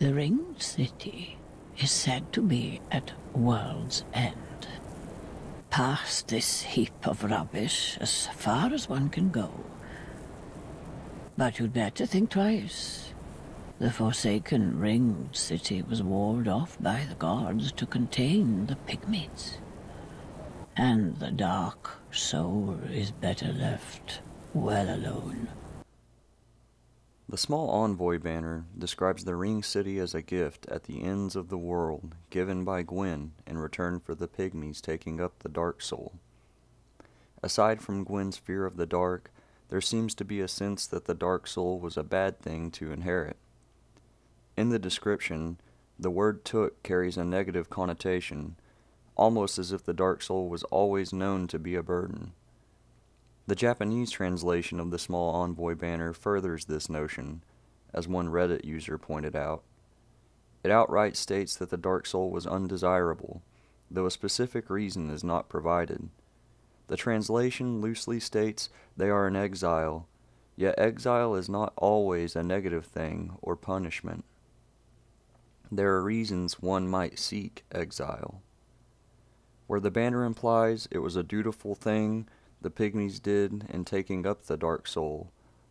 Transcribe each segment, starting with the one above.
The ringed city is said to be at world's end. Past this heap of rubbish as far as one can go. But you'd better think twice. The forsaken ringed city was walled off by the gods to contain the pygmies. And the dark soul is better left well alone. The small envoy banner describes the ringed city as a gift at the ends of the world given by Gwen in return for the pygmies taking up the dark soul. Aside from Gwen's fear of the dark, there seems to be a sense that the dark soul was a bad thing to inherit. In the description, the word took carries a negative connotation, almost as if the dark soul was always known to be a burden. The Japanese translation of the small envoy banner furthers this notion, as one Reddit user pointed out. It outright states that the dark soul was undesirable, though a specific reason is not provided. The translation loosely states they are in exile, yet exile is not always a negative thing or punishment. There are reasons one might seek exile. Where the banner implies it was a dutiful thing the pygmies did in taking up the dark soul,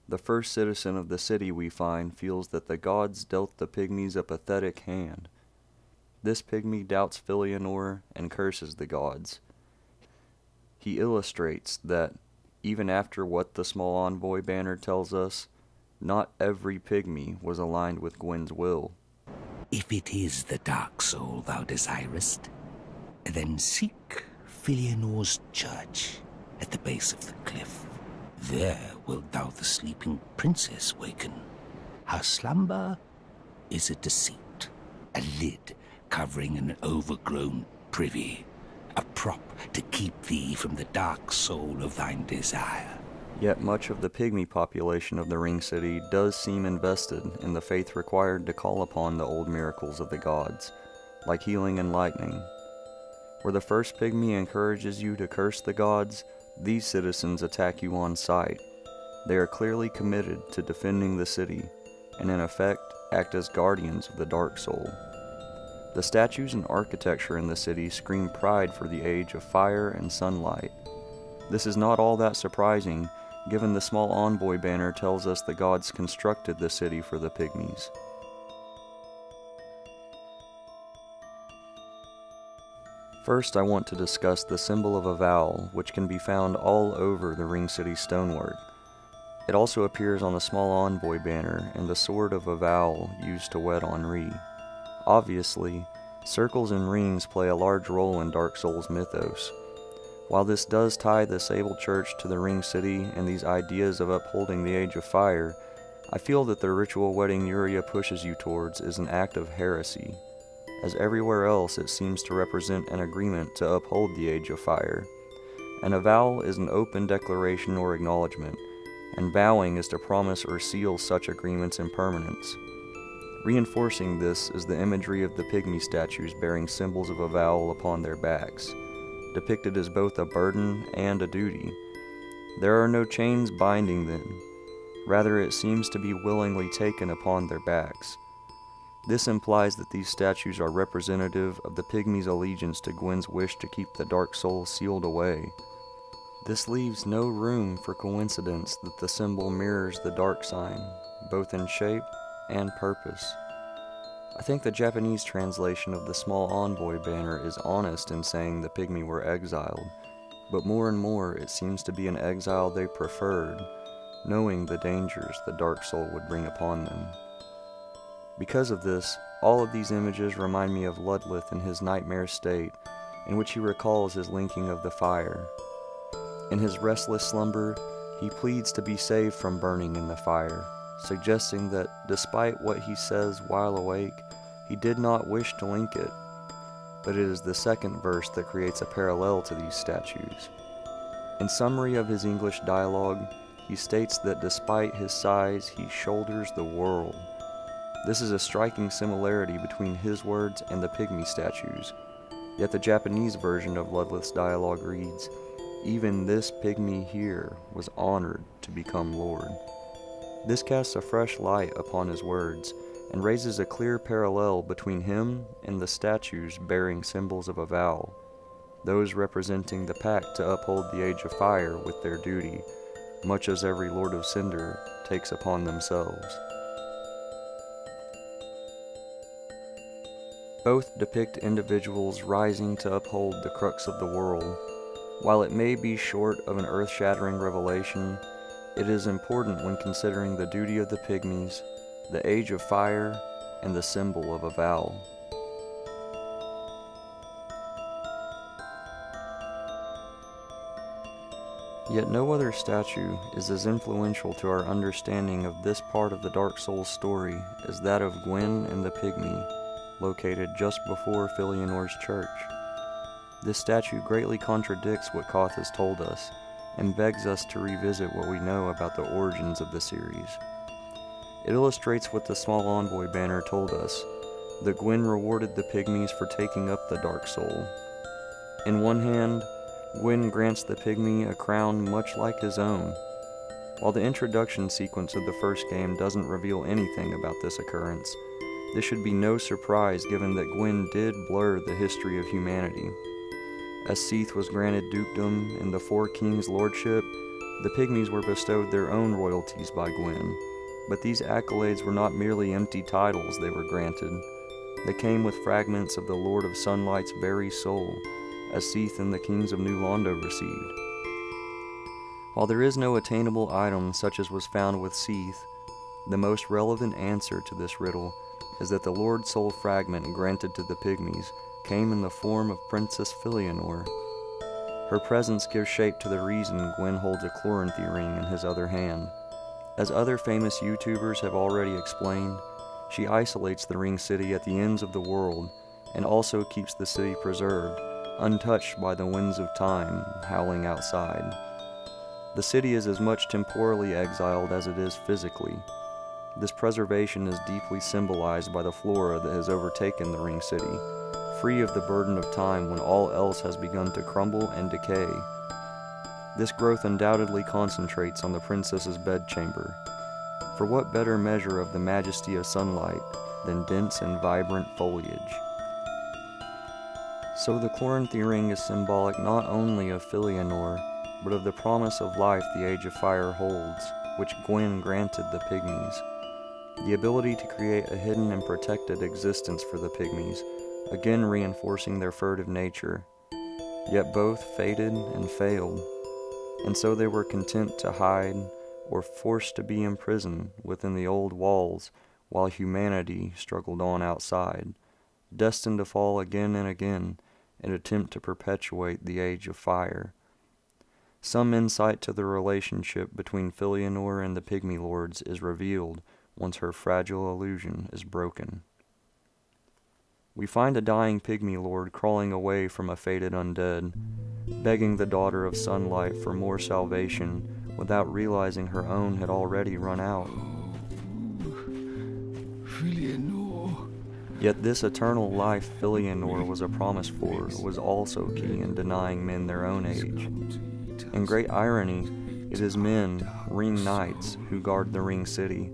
the first citizen of the city we find feels that the gods dealt the pygmies a pathetic hand. This pygmy doubts Filianor and curses the gods. He illustrates that, even after what the small envoy banner tells us, not every pygmy was aligned with Gwen's will. If it is the dark soul thou desirest, then seek Filianor's church at the base of the cliff. There wilt thou the sleeping princess waken. Her slumber is a deceit, a lid covering an overgrown privy, a prop to keep thee from the dark soul of thine desire. Yet much of the pygmy population of the Ring City does seem invested in the faith required to call upon the old miracles of the gods, like healing and lightning. Where the first pygmy encourages you to curse the gods, these citizens attack you on sight. They are clearly committed to defending the city, and in effect act as guardians of the dark soul. The statues and architecture in the city scream pride for the age of fire and sunlight. This is not all that surprising, given the small envoy banner tells us the gods constructed the city for the pygmies. First, I want to discuss the symbol of a vowel, which can be found all over the Ring City stonework. It also appears on the small envoy banner and the sword of a vowel used to wed Henri. Obviously, circles and rings play a large role in Dark Souls mythos. While this does tie the Sable Church to the Ring City and these ideas of upholding the Age of Fire, I feel that the ritual wedding Yuria pushes you towards is an act of heresy, as everywhere else it seems to represent an agreement to uphold the Age of Fire. An avowal is an open declaration or acknowledgement, and vowing is to promise or seal such agreements in permanence. Reinforcing this is the imagery of the pygmy statues bearing symbols of avowal upon their backs, depicted as both a burden and a duty. There are no chains binding them, rather it seems to be willingly taken upon their backs. This implies that these statues are representative of the pygmies' allegiance to Gwen's wish to keep the dark soul sealed away. This leaves no room for coincidence that the symbol mirrors the dark sign, both in shape and purpose. I think the Japanese translation of the small envoy banner is honest in saying the pygmy were exiled, but more and more it seems to be an exile they preferred, knowing the dangers the dark soul would bring upon them. Because of this, all of these images remind me of Ludlith in his nightmare state, in which he recalls his linking of the fire. In his restless slumber, he pleads to be saved from burning in the fire, suggesting that despite what he says while awake, he did not wish to link it. But it is the second verse that creates a parallel to these statues. In summary of his English dialogue, he states that despite his size, he shoulders the world. This is a striking similarity between his words and the pygmy statues, yet the Japanese version of Ludlith's dialogue reads, "Even this pygmy here was honored to become Lord." This casts a fresh light upon his words, and raises a clear parallel between him and the statues bearing symbols of a vow, those representing the pact to uphold the Age of Fire with their duty, much as every Lord of Cinder takes upon themselves. Both depict individuals rising to uphold the crux of the world. While it may be short of an earth-shattering revelation, it is important when considering the duty of the Pygmies, the Age of Fire, and the symbol of a vow. Yet no other statue is as influential to our understanding of this part of the Dark Souls story as that of Gwyn and the Pygmy, located just before Filianor's church. This statue greatly contradicts what Koth has told us, and begs us to revisit what we know about the origins of the series. It illustrates what the small envoy banner told us, that Gwyn rewarded the Pygmies for taking up the Dark Soul. In one hand, Gwyn grants the Pygmy a crown much like his own. While the introduction sequence of the first game doesn't reveal anything about this occurrence, this should be no surprise given that Gwyn did blur the history of humanity. As Seath was granted dukedom and the Four Kings' lordship, the Pygmies were bestowed their own royalties by Gwyn. But these accolades were not merely empty titles they were granted. They came with fragments of the Lord of Sunlight's very soul, as Seath and the Kings of New Londo received. While there is no attainable item such as was found with Seath, the most relevant answer to this riddle is that the Lord Soul fragment granted to the Pygmies came in the form of Princess Filianor. Her presence gives shape to the reason Gwyn holds a Chloranthy ring in his other hand. As other famous YouTubers have already explained, she isolates the Ring City at the ends of the world and also keeps the city preserved, untouched by the winds of time howling outside. The city is as much temporally exiled as it is physically. This preservation is deeply symbolized by the flora that has overtaken the Ring City, free of the burden of time when all else has begun to crumble and decay. This growth undoubtedly concentrates on the princess's bedchamber. For what better measure of the majesty of sunlight than dense and vibrant foliage? So the Chloranthy ring is symbolic not only of Filianor, but of the promise of life the Age of Fire holds, which Gwyn granted the Pygmies. The ability to create a hidden and protected existence for the Pygmies, again reinforcing their furtive nature. Yet both faded and failed, and so they were content to hide or forced to be imprisoned within the old walls while humanity struggled on outside, destined to fall again and again in an attempt to perpetuate the Age of Fire. Some insight to the relationship between Filianor and the Pygmy Lords is revealed once her fragile illusion is broken. We find a dying Pygmy Lord crawling away from a fated undead, begging the Daughter of Sunlight for more salvation without realizing her own had already run out. Filianor. Yet this eternal life Filianor was a promise for was also key in denying men their own age. In great irony, it is men, Ring Knights, who guard the Ring City,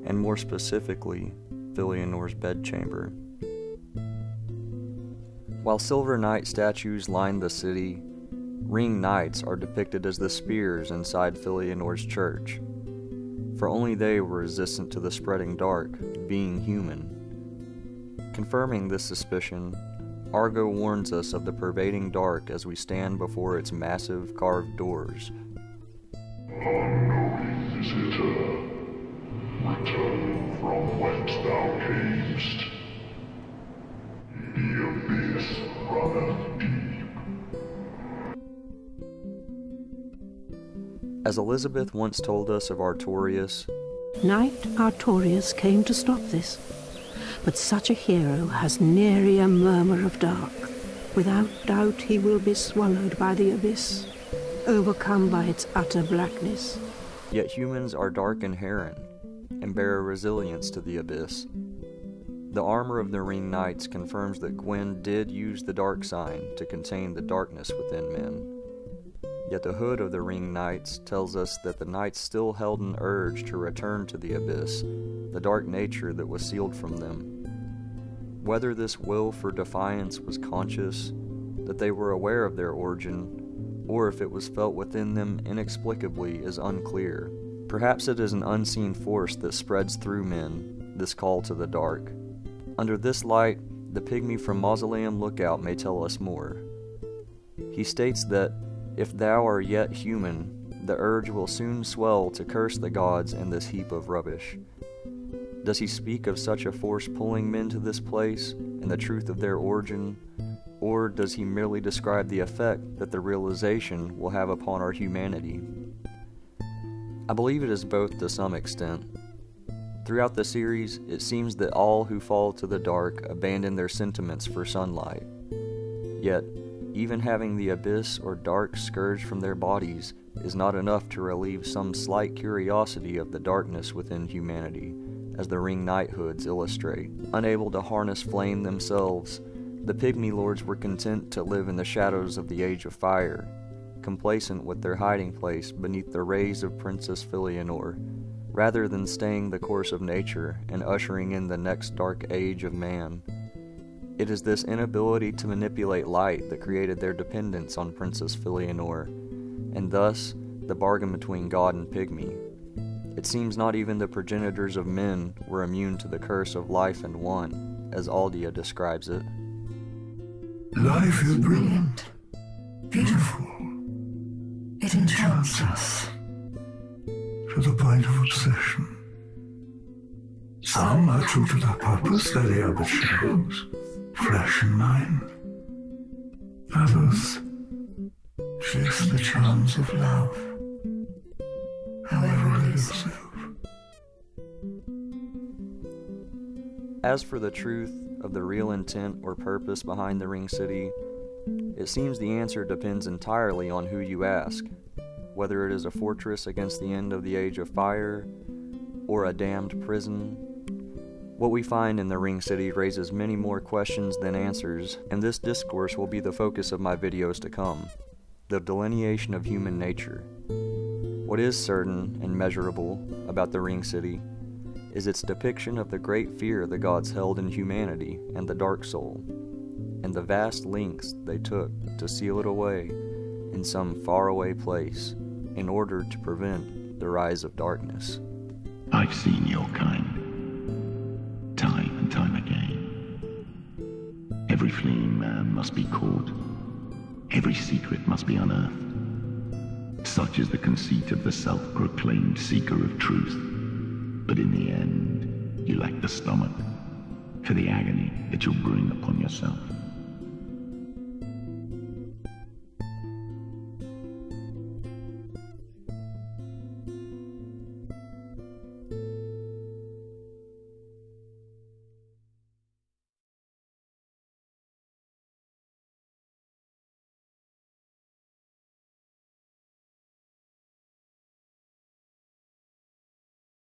and more specifically, Filianor's bedchamber. While Silver Knight statues line the city, Ring Knights are depicted as the spears inside Filianor's church, for only they were resistant to the spreading dark, being human. Confirming this suspicion, Argo warns us of the pervading dark as we stand before its massive carved doors. Unknown visitor, return from whence thou camest. The abyss runneth deep. As Elizabeth once told us of Artorias, Knight Artorias came to stop this, but such a hero has nary a murmur of dark. Without doubt he will be swallowed by the abyss, overcome by its utter blackness. yet humans are dark inherent and bear a resilience to the abyss. The armor of the Ring Knights confirms that Gwyn did use the dark sign to contain the darkness within men. Yet the hood of the Ring Knights tells us that the knights still held an urge to return to the abyss, the dark nature that was sealed from them. Whether this will for defiance was conscious, that they were aware of their origin, or if it was felt within them inexplicably is unclear. Perhaps it is an unseen force that spreads through men, this call to the dark. Under this light, the pygmy from Mausoleum Lookout may tell us more. He states that, if thou art yet human, the urge will soon swell to curse the gods in this heap of rubbish. Does he speak of such a force pulling men to this place, and the truth of their origin, or does he merely describe the effect that the realization will have upon our humanity? I believe it is both to some extent. Throughout the series, it seems that all who fall to the dark abandon their sentiments for sunlight. Yet, even having the abyss or dark scourged from their bodies is not enough to relieve some slight curiosity of the darkness within humanity, as the ring knighthoods illustrate. Unable to harness flame themselves, the pygmy lords were content to live in the shadows of the Age of Fire, complacent with their hiding place beneath the rays of Princess Filianore, rather than staying the course of nature and ushering in the next dark age of man. It is this inability to manipulate light that created their dependence on Princess Filianore, and thus the bargain between God and pygmy. It seems not even the progenitors of men were immune to the curse of life and want, as Aldia describes it. Life is brilliant, beautiful. It enchants us to the point of obsession. Some are true to their purpose, that they are but shadows, flesh and mind. Others chase the charms of love, however elusive. As for the truth of the real intent or purpose behind the Ring City, it seems the answer depends entirely on who you ask, whether it is a fortress against the end of the Age of Fire, or a damned prison. What we find in the Ring City raises many more questions than answers, and this discourse will be the focus of my videos to come, the delineation of human nature. What is certain and measurable about the Ring City is its depiction of the great fear the gods held in humanity and the Dark Soul, and the vast lengths they took to seal it away in some faraway place in order to prevent the rise of darkness. I've seen your kind, time and time again. Every fleeing man must be caught. Every secret must be unearthed. Such is the conceit of the self-proclaimed seeker of truth. But in the end, you lack the stomach for the agony that you'll bring upon yourself.